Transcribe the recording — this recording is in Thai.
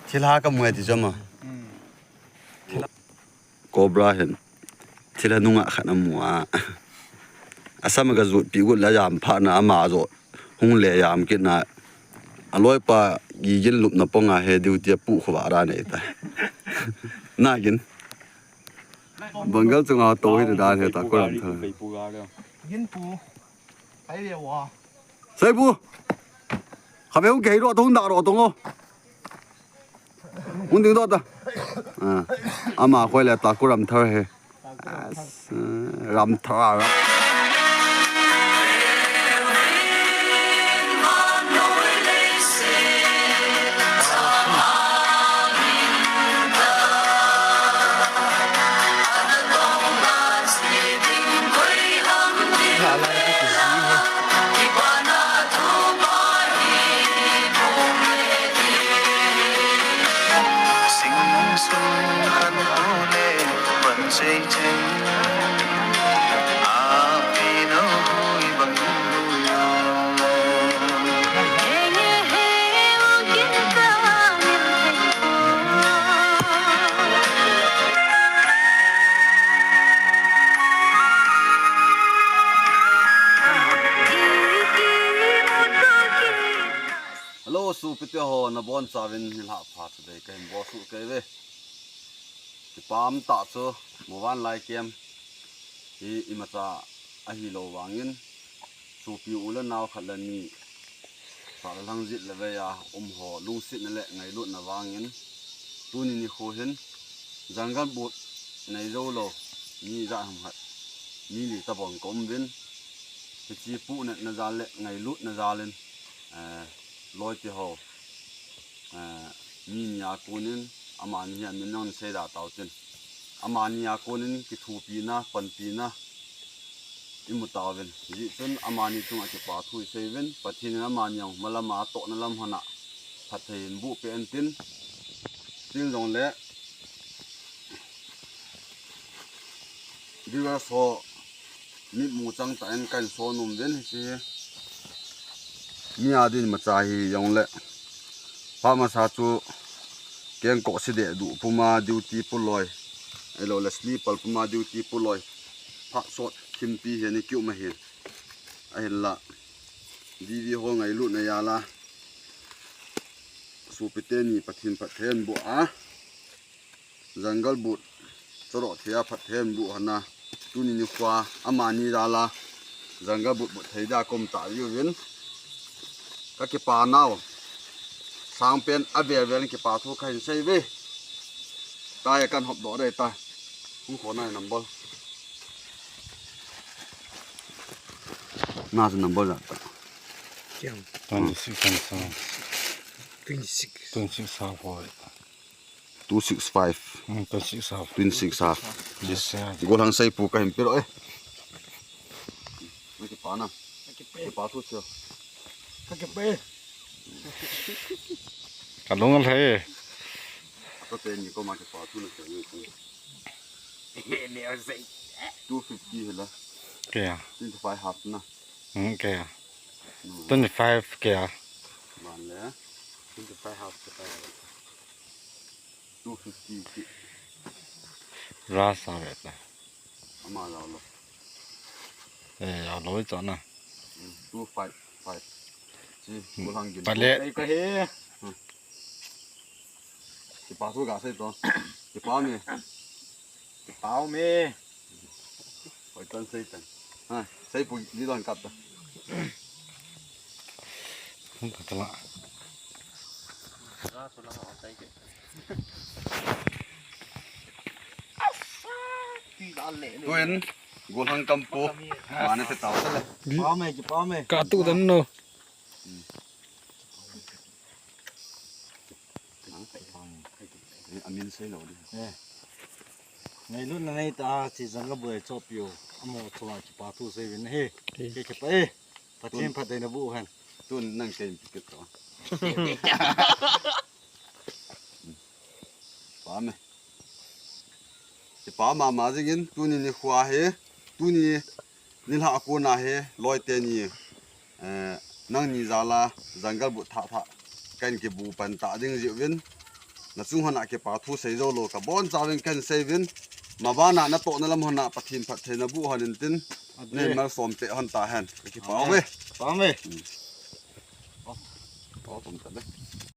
ทีละก็มวยที่จะมาโกบราเห็นทีละนุ่งขันมัวอาสามก็จุดปีกุลยามผ่านอามาโจหงเลยามกินนะอร่อยปะยินลุบนับปงอาเฮดิวเตียปูขวาราเนี่ยแต่น่ากินบังเกิลจงเอาโตให้ดูได้เหรอตาก็รำเธอยินปูไปเดี๋ยววะใส่ปูข้าพเจ้าเกี่ยวกับตรงดาวตรงอ๋มึงถึงตัวตาอามาคุยเลยตาก็รำเธอเฮรำเธอครับสูปิเตอร์ฮอนบอนซาวินหิลาพาสเดย์กันบอสุเกเวที่ปามตัดโซ่เมื่อวานไล่เกมที่อิมาตาอหิโลวางินสูปิอุลนาวขัดเลนีสารลังจิตเลเวียหอลุงสินั่นแหละไงลุนนาวางินตัวนี้นี่โคเห็นจังกันบุตรในโจโลนี่จะทำหัดนี่หลีตะบองกลมวินที่จีปูเนี่ยนาจาเละไงลุนาจาเลนลอยที่เขามีเนียกูนินอามานียมินนองเสดาตาวจินอามานียกูนินกิทูปีนะปันปีนะอิมุตาวินจิจนอามานีตุงอาจจะปาทุยเซวินปัจจินอามานียงมาละมาโตนั่นลำหนะพัดเห็นบุเป็นตินตินตรงเละดีว่าโซนิดมูจังแต่งกันโซนุ่มเวินสิมีอาดินมาจ่ายยองเละพามาสาจูเก่งก็สิเดดูปุ่มาดิวตีปุ่ลอยไอโลเลสลีปัลปุ่มาดิวตีปุ่ลอยพักสดคิมปีเห็นคิวมาเห็นไอเห็นละดีวีห้องไอลุนายาละสูปิเตนีปัทินปัทเทนบัวจังกัลบุตรจรดเทียปัทเทนบัวนะตุนินิควาอามานีดาละจังกัลบุตรบุตรเทียดากรมตาอยู่วินก็เก็บปลาเน่าสางเป็นอาเบียเวลเก็บปลาทุกใครใช่เว้ตายกันหอบดอกได้ตายผมขอหน่อยน้ำบอลน่าจะน้ำบอลละ26 265 26 halfกูทางใส่ปูกันเปล่าไม่เก็บปลานะเก็บปลาทุกเชียวเก็บไปกันลงกันเลยก็เป็นอยู่ก็มาเก็บปลาทุกเชียวเนี่ยสิ250เห็นแล้วเกี่ย25 halfนะเกี่ย25เกี่ยมาแล้ว25 half จะไป250ราสาเวตมาแล้วหรอเอาเราไปจอดนะ255กูทางกินไปเลยก็เฮ้เก็บปลาทุกกะใส่ตัวเก็บปลาเมไปต้นใส่ตันใส่ปุ๋ยนี่ตอนกลับตัวก็ตละตัวเห็นกูทางกำปูมาในเตาซะเลยป้าเมย์จะป้าเมย์กาตุดันโนอามินใส่หน่อยดิในรุ่นในตาสิจังก็เบื่อชอบอยู่อโมทว่าจะป้าทุเซวินเฮ้เก็บไปพัดเทียนพัดเดนบุหันตัวนั่งเต็มปิดตัวป้าเมย์จะป้ามาจริงตัวนี้นี่ขวาเฮตัวนี้นี่หากูน่าเฮลอยเตนี่ nang ni zala jungle bu tha tha kan ke bu pan ta ding ji win na chung hana ke pa thu sei zo lo ka bon chawin kan sei win ma ba na na to na lam hona pathin phat thena bu hanin tin ne mal som te han ta han ki pa we Pame. to tum ta de